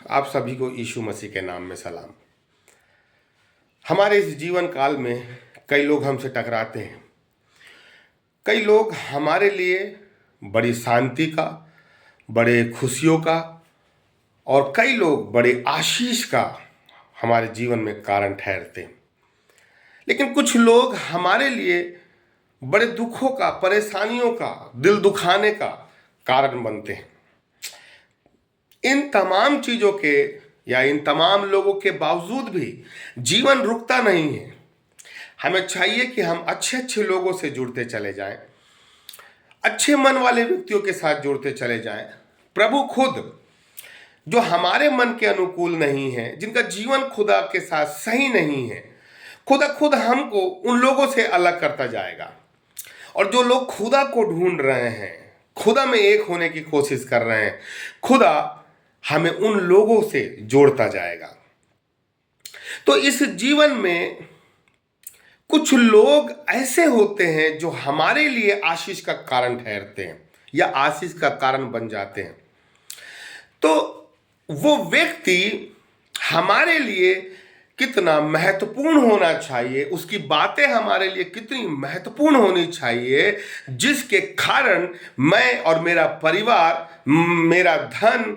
आप सभी को यीशु मसीह के नाम में सलाम। हमारे इस जीवन काल में कई लोग हमसे टकराते हैं। कई लोग हमारे लिए बड़ी शांति का, बड़े खुशियों का और कई लोग बड़े आशीष का हमारे जीवन में कारण ठहरते हैं। लेकिन कुछ लोग हमारे लिए बड़े दुखों का, परेशानियों का, दिल दुखाने का कारण बनते हैं। इन तमाम चीज़ों के या इन तमाम लोगों के बावजूद भी जीवन रुकता नहीं है। हमें चाहिए कि हम अच्छे अच्छे लोगों से जुड़ते चले जाएं, अच्छे मन वाले व्यक्तियों के साथ जुड़ते चले जाएं। प्रभु खुद जो हमारे मन के अनुकूल नहीं है, जिनका जीवन खुदा के साथ सही नहीं है, खुदा खुद हमको उन लोगों से अलग करता जाएगा। और जो लोग खुदा को ढूंढ रहे हैं, खुदा में एक होने की कोशिश कर रहे हैं, खुदा हमें उन लोगों से जोड़ता जाएगा। तो इस जीवन में कुछ लोग ऐसे होते हैं जो हमारे लिए आशीष का कारण ठहरते हैं या आशीष का कारण बन जाते हैं। तो वो व्यक्ति हमारे लिए कितना महत्वपूर्ण होना चाहिए, उसकी बातें हमारे लिए कितनी महत्वपूर्ण होनी चाहिए, जिसके कारण मैं और मेरा परिवार, मेरा धन,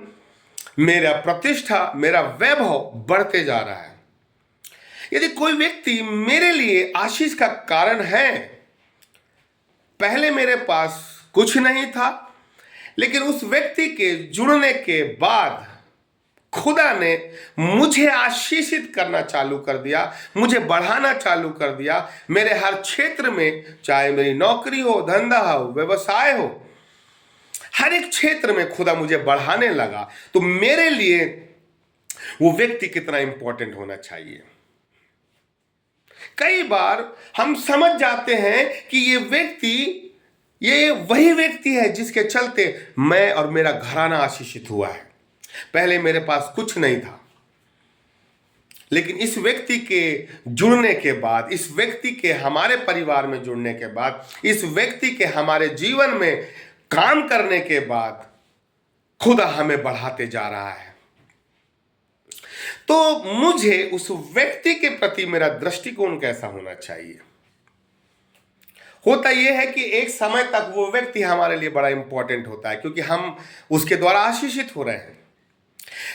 मेरा प्रतिष्ठा, मेरा वैभव बढ़ते जा रहा है। यदि कोई व्यक्ति मेरे लिए आशीष का कारण है, पहले मेरे पास कुछ नहीं था, लेकिन उस व्यक्ति के जुड़ने के बाद खुदा ने मुझे आशीषित करना चालू कर दिया, मुझे बढ़ाना चालू कर दिया। मेरे हर क्षेत्र में, चाहे मेरी नौकरी हो, धंधा हो, व्यवसाय हो, हर एक क्षेत्र में खुदा मुझे बढ़ाने लगा। तो मेरे लिए वो व्यक्ति कितना इंपॉर्टेंट होना चाहिए। कई बार हम समझ जाते हैं कि ये वही व्यक्ति है जिसके चलते मैं और मेरा घराना आशीषित हुआ है। पहले मेरे पास कुछ नहीं था, लेकिन इस व्यक्ति के जुड़ने के बाद, इस व्यक्ति के हमारे परिवार में जुड़ने के बाद, इस व्यक्ति के हमारे जीवन में काम करने के बाद खुदा हमें बढ़ाते जा रहा है। तो मुझे उस व्यक्ति के प्रति मेरा दृष्टिकोण कैसा होना चाहिए? होता यह है कि एक समय तक वो व्यक्ति हमारे लिए बड़ा इंपॉर्टेंट होता है, क्योंकि हम उसके द्वारा आशीषित हो रहे हैं।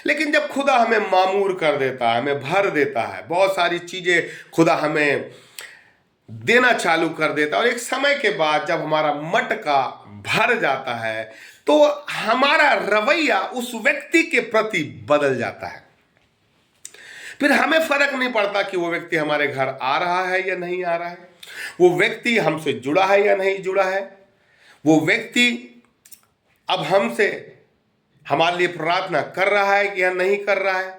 लेकिन जब खुदा हमें मामूर कर देता है, हमें भर देता है, बहुत सारी चीजें खुदा हमें देना चालू कर देता है, और एक समय के बाद जब हमारा मटका भर जाता है, तो हमारा रवैया उस व्यक्ति के प्रति बदल जाता है। फिर हमें फर्क नहीं पड़ता कि वो व्यक्ति हमारे घर आ रहा है या नहीं आ रहा है, वो व्यक्ति हमसे जुड़ा है या नहीं जुड़ा है, वो व्यक्ति अब हमसे हमारे लिए प्रार्थना कर रहा है या नहीं कर रहा है।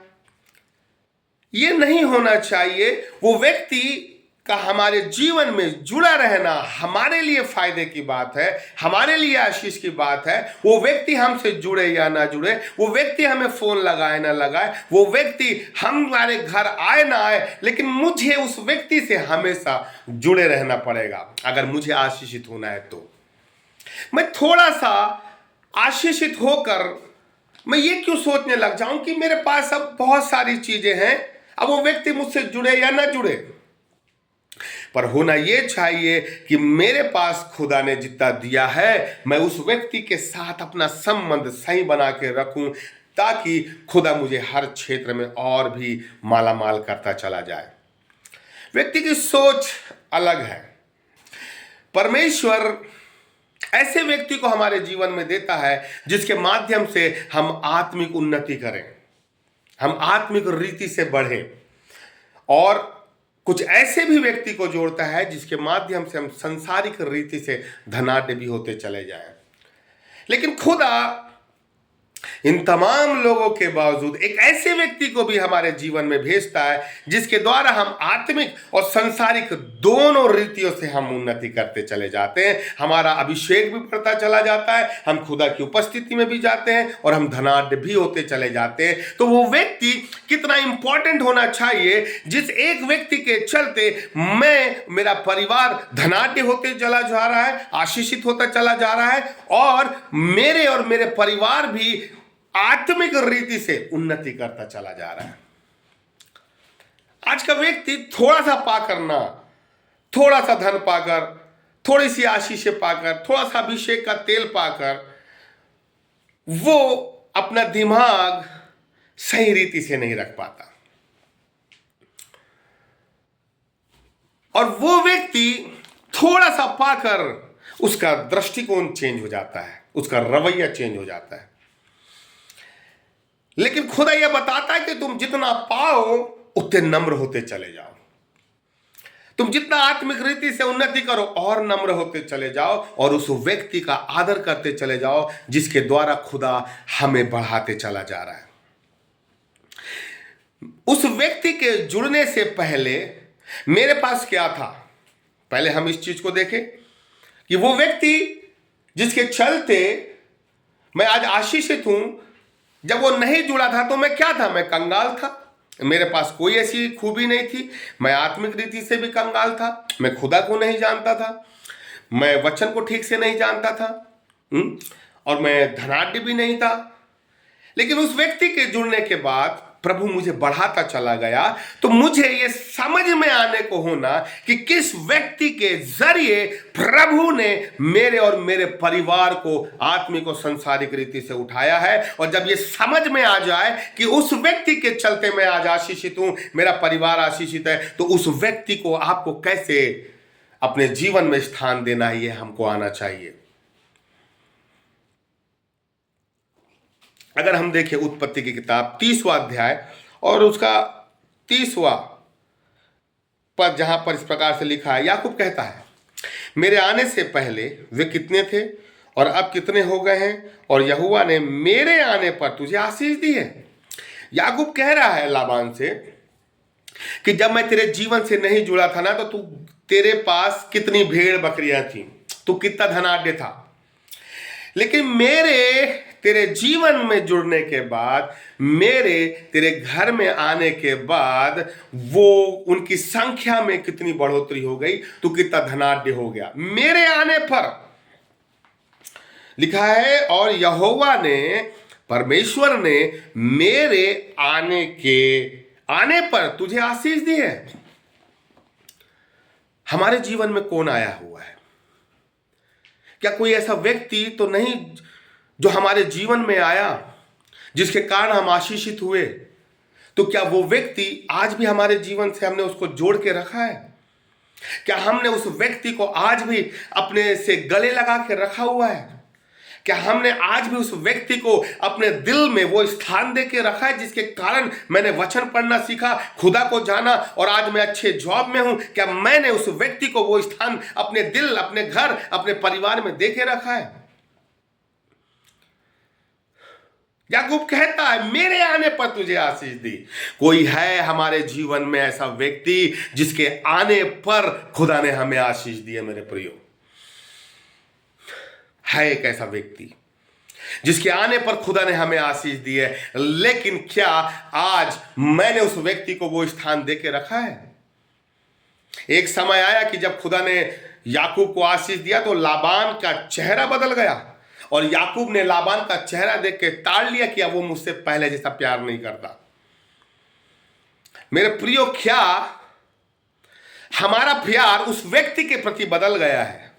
ये नहीं होना चाहिए। वो व्यक्ति का हमारे जीवन में जुड़ा रहना हमारे लिए फायदे की बात है, हमारे लिए आशीष की बात है। वो व्यक्ति हमसे जुड़े या ना जुड़े, वो व्यक्ति हमें फोन लगाए ना लगाए, वो व्यक्ति हमारे घर आए ना आए, लेकिन मुझे उस व्यक्ति से हमेशा जुड़े रहना पड़ेगा अगर मुझे आशीषित होना है। तो मैं थोड़ा सा आशीषित होकर मैं ये क्यों सोचने लग जाऊं कि मेरे पास अब बहुत सारी चीजें हैं, अब वो व्यक्ति मुझसे जुड़े या ना जुड़े। पर होना ये चाहिए कि मेरे पास खुदा ने जितना दिया है, मैं उस व्यक्ति के साथ अपना संबंध सही बना के रखूं, ताकि खुदा मुझे हर क्षेत्र में और भी मालामाल करता चला जाए। व्यक्ति की सोच अलग है। परमेश्वर ऐसे व्यक्ति को हमारे जीवन में देता है जिसके माध्यम से हम आत्मिक उन्नति करें, हम आत्मिक रीति से बढ़ें, और कुछ ऐसे भी व्यक्ति को जोड़ता है जिसके माध्यम से हम संसारिक रीति से धनाढ्य भी होते चले जाएं। लेकिन खुदा इन तमाम लोगों के बावजूद एक ऐसे व्यक्ति को भी हमारे जीवन में भेजता है जिसके द्वारा हम आत्मिक और संसारिक दोनों रीतियों से हम उन्नति करते चले जाते हैं। हमारा अभिषेक भी बढ़ता चला जाता है, हम खुदा की उपस्थिति में भी जाते हैं और हम धनाढ्य भी होते चले जाते हैं। तो वो व्यक्ति कितना इंपॉर्टेंट होना चाहिए जिस एक व्यक्ति के चलते मेरा परिवार धनाढ्य होते चला जा रहा है, आशीषित होता चला जा रहा है, और मेरे परिवार भी आत्मिक रीति से उन्नति करता चला जा रहा है। आज का व्यक्ति थोड़ा सा पाकर ना, थोड़ा सा धन पाकर, थोड़ी सी आशीषें पाकर, थोड़ा सा अभिषेक का तेल पाकर वो अपना दिमाग सही रीति से नहीं रख पाता। और वो व्यक्ति थोड़ा सा पाकर उसका दृष्टिकोण चेंज हो जाता है, उसका रवैया चेंज हो जाता है। लेकिन खुदा यह बताता है कि तुम जितना पाओ उतने नम्र होते चले जाओ। तुम जितना आत्मिक रीति से उन्नति करो और नम्र होते चले जाओ और उस व्यक्ति का आदर करते चले जाओ जिसके द्वारा खुदा हमें बढ़ाते चला जा रहा है। उस व्यक्ति के जुड़ने से पहले मेरे पास क्या था, पहले हम इस चीज को देखें कि वो व्यक्ति जिसके चलते मैं आज आशीषित हूं, जब वो नहीं जुड़ा था तो मैं क्या था? मैं कंगाल था। मेरे पास कोई ऐसी खूबी नहीं थी। मैं आत्मिक रीति से भी कंगाल था। मैं खुदा को नहीं जानता था। मैं वचन को ठीक से नहीं जानता था। और मैं धनाढ्य भी नहीं था। लेकिन उस व्यक्ति के जुड़ने के बाद प्रभु मुझे बढ़ाता चला गया। तो मुझे ये समझ में आने को होना कि किस व्यक्ति के जरिए प्रभु ने मेरे और मेरे परिवार को आत्मिक और संसारिक रीति से उठाया है। और जब ये समझ में आ जाए कि उस व्यक्ति के चलते मैं आज आशीषित हूं, मेरा परिवार आशीषित है, तो उस व्यक्ति को आपको कैसे अपने जीवन में स्थान देना है, ये हमको आना चाहिए। अगर हम देखें उत्पत्ति की किताब 30वां अध्याय और उसका 30वां पद, जहां पर इस प्रकार से लिखा है, याकूब कहता है, मेरे आने से पहले वे कितने थे और अब कितने हो गए हैं, और यहोवा ने मेरे आने पर तुझे आशीष दी है। याकूब कह रहा है लाबान से कि जब मैं तेरे जीवन से नहीं जुड़ा था ना, तो तेरे पास कितनी भेड़ बकरियां थी, तू कितना धनाढ्य था। लेकिन मेरे तेरे जीवन में जुड़ने के बाद, मेरे तेरे घर में आने के बाद वो उनकी संख्या में कितनी बढ़ोतरी हो गई, तू कितना धनाढ्य हो गया। मेरे आने पर लिखा है, और यहोवा ने, परमेश्वर ने मेरे आने पर तुझे आशीष दी है। हमारे जीवन में कौन आया हुआ है? क्या कोई ऐसा व्यक्ति तो नहीं जो हमारे जीवन में आया जिसके कारण हम आशीषित हुए? तो क्या वो व्यक्ति आज भी हमारे जीवन से हमने उसको जोड़ के रखा है? क्या हमने उस व्यक्ति को आज भी अपने से गले लगा के रखा हुआ है? क्या हमने आज भी उस व्यक्ति को अपने दिल में वो स्थान दे के रखा है जिसके कारण मैंने वचन पढ़ना सीखा, खुदा को जाना और आज मैं अच्छे जॉब में हूं? क्या मैंने उस व्यक्ति को वो स्थान अपने दिल, अपने घर, अपने परिवार में दे के रखा है? याकूब कहता है, मेरे आने पर तुझे आशीष दी। कोई है हमारे जीवन में ऐसा व्यक्ति जिसके आने पर खुदा ने हमें आशीष दी है? मेरे प्रियो, है एक ऐसा व्यक्ति जिसके आने पर खुदा ने हमें आशीष दी है। लेकिन क्या आज मैंने उस व्यक्ति को वो स्थान दे के रखा है? एक समय आया कि जब खुदा ने याकूब को आशीष दिया तो लाबान का चेहरा बदल गया और याकूब ने लाबान का चेहरा देख के ताड़ लिया कि अब वो मुझसे पहले जैसा प्यार नहीं करता। मेरे प्रियो, क्या हमारा प्यार उस व्यक्ति के प्रति बदल गया है?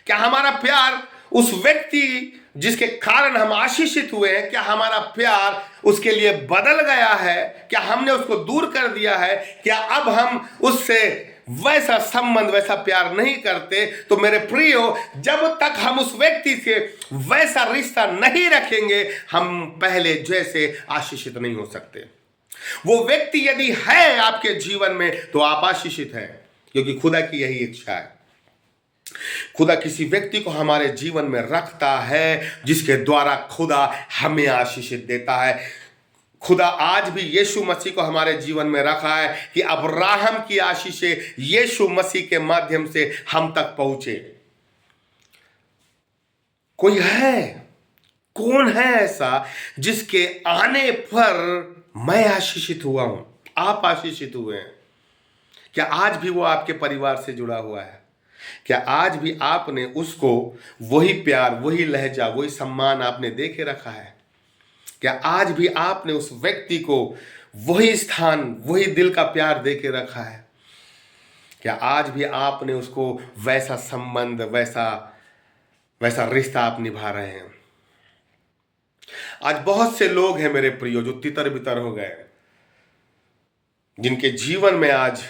क्या हमारा प्यार उस व्यक्ति जिसके कारण हम आशीषित हुए हैं, क्या हमारा प्यार उसके लिए बदल गया है? क्या हमने उसको दूर कर दिया है? क्या अब हम उससे वैसा संबंध, वैसा प्यार नहीं करते? तो मेरे प्रियो, जब तक हम उस व्यक्ति से वैसा रिश्ता नहीं रखेंगे, हम पहले जैसे आशीषित नहीं हो सकते। वो व्यक्ति यदि है आपके जीवन में तो आप आशीषित हैं, क्योंकि खुदा की यही इच्छा है। खुदा किसी व्यक्ति को हमारे जीवन में रखता है जिसके द्वारा खुदा हमें आशीषित देता है। खुदा आज भी यीशु मसीह को हमारे जीवन में रखा है कि अब्राहम की आशीषें यीशु मसीह के माध्यम से हम तक पहुंचे। कोई है, कौन है ऐसा जिसके आने पर मैं आशीषित हुआ हूं, आप आशीषित हुए हैं? क्या आज भी वो आपके परिवार से जुड़ा हुआ है? क्या आज भी आपने उसको वही प्यार, वही लहजा, वही सम्मान आपने दे के रखा है? क्या आज भी आपने उस व्यक्ति को वही स्थान, वही दिल का प्यार दे के रखा है? क्या आज भी आपने उसको वैसा संबंध, वैसा वैसा रिश्ता आप निभा रहे हैं? आज बहुत से लोग हैं मेरे प्रियो जो तितर बितर हो गए, जिनके जीवन में आज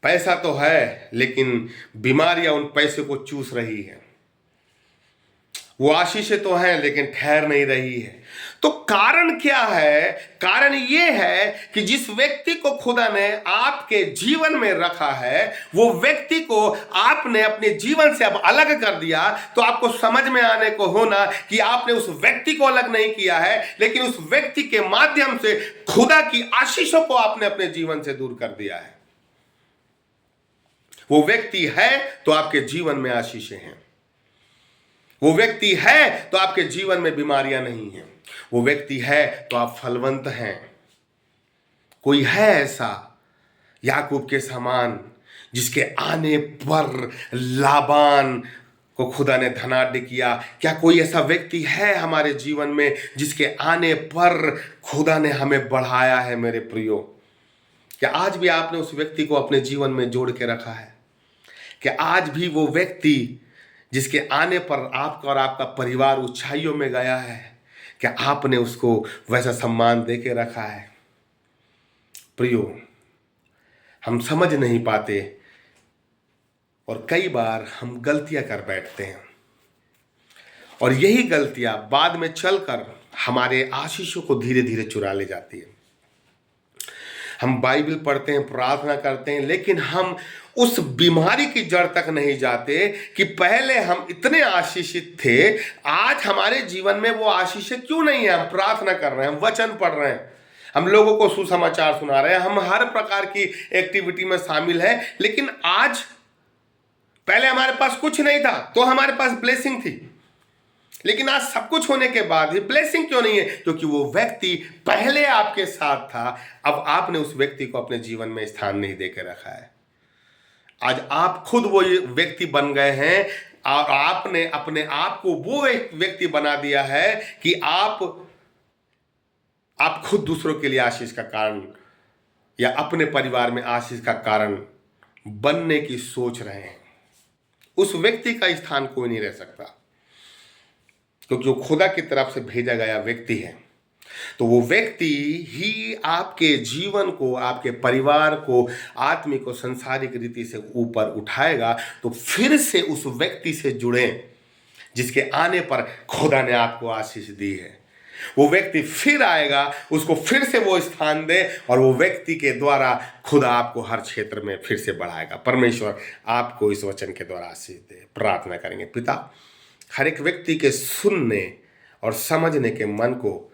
पैसा तो है लेकिन बीमारियां उन पैसे को चूस रही है। वो आशीषें तो हैं लेकिन ठहर नहीं रही है। तो कारण क्या है? कारण ये है कि जिस व्यक्ति को खुदा ने आपके जीवन में रखा है, वो व्यक्ति को आपने अपने जीवन से अब अलग कर दिया। तो आपको समझ में आने को होना कि आपने उस व्यक्ति को अलग नहीं किया है, लेकिन उस व्यक्ति के माध्यम से खुदा की आशीषों को आपने अपने जीवन से दूर कर दिया है। वो व्यक्ति है तो आपके जीवन में आशीषें हैं। वो व्यक्ति है तो आपके जीवन में बीमारियां नहीं हैं। वो व्यक्ति है तो आप फलवंत हैं। कोई है ऐसा याकूब के समान जिसके आने पर लाबान को खुदा ने धनाढ्य किया? क्या कोई ऐसा व्यक्ति है हमारे जीवन में जिसके आने पर खुदा ने हमें बढ़ाया है? मेरे प्रियो, क्या आज भी आपने उस व्यक्ति को अपने जीवन में जोड़ के रखा है? क्या आज भी वो व्यक्ति जिसके आने पर आपका और आपका परिवार ऊंचाइयों में गया है, क्या आपने उसको वैसा सम्मान दे के रखा है? प्रियो, हम समझ नहीं पाते और कई बार हम गलतियां कर बैठते हैं, और यही गलतियां बाद में चलकर हमारे आशीषों को धीरे धीरे चुरा ले जाती है। हम बाइबल पढ़ते हैं, प्रार्थना करते हैं, लेकिन हम उस बीमारी की जड़ तक नहीं जाते कि पहले हम इतने आशीषित थे, आज हमारे जीवन में वो आशीषें क्यों नहीं है? हम प्रार्थना कर रहे हैं, हम वचन पढ़ रहे हैं, हम लोगों को सुसमाचार सुना रहे हैं, हम हर प्रकार की एक्टिविटी में शामिल हैं, लेकिन आज पहले हमारे पास कुछ नहीं था तो हमारे पास ब्लेसिंग थी, लेकिन आज सब कुछ होने के बाद भी ब्लेसिंग क्यों नहीं है? क्योंकि वो व्यक्ति पहले आपके साथ था, अब आपने उस व्यक्ति को अपने जीवन में स्थान नहीं दे के रखा है। आज आप खुद वो व्यक्ति बन गए हैं और आपने अपने आप को वो एक व्यक्ति बना दिया है कि आप खुद दूसरों के लिए आशीष का कारण या अपने परिवार में आशीष का कारण बनने की सोच रहे हैं। उस व्यक्ति का स्थान कोई नहीं रह सकता, क्योंकि वो खुदा की तरफ से भेजा गया व्यक्ति है। तो वो व्यक्ति ही आपके जीवन को, आपके परिवार को आत्मिक और संसारिक रीति से ऊपर उठाएगा। तो फिर से उस व्यक्ति से जुड़ें जिसके आने पर खुदा ने आपको आशीष दी है। वो व्यक्ति फिर आएगा, उसको फिर से वो स्थान दे, और वो व्यक्ति के द्वारा खुदा आपको हर क्षेत्र में फिर से बढ़ाएगा। परमेश्वर आपको इस वचन के द्वारा आशीष दे। प्रार्थना करेंगे। पिता, हर एक व्यक्ति के सुनने और समझने के मन को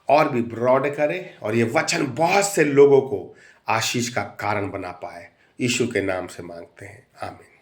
और भी ब्रॉड करे, और ये वचन बहुत से लोगों को आशीष का कारण बना पाए। यीशु के नाम से मांगते हैं, आमीन।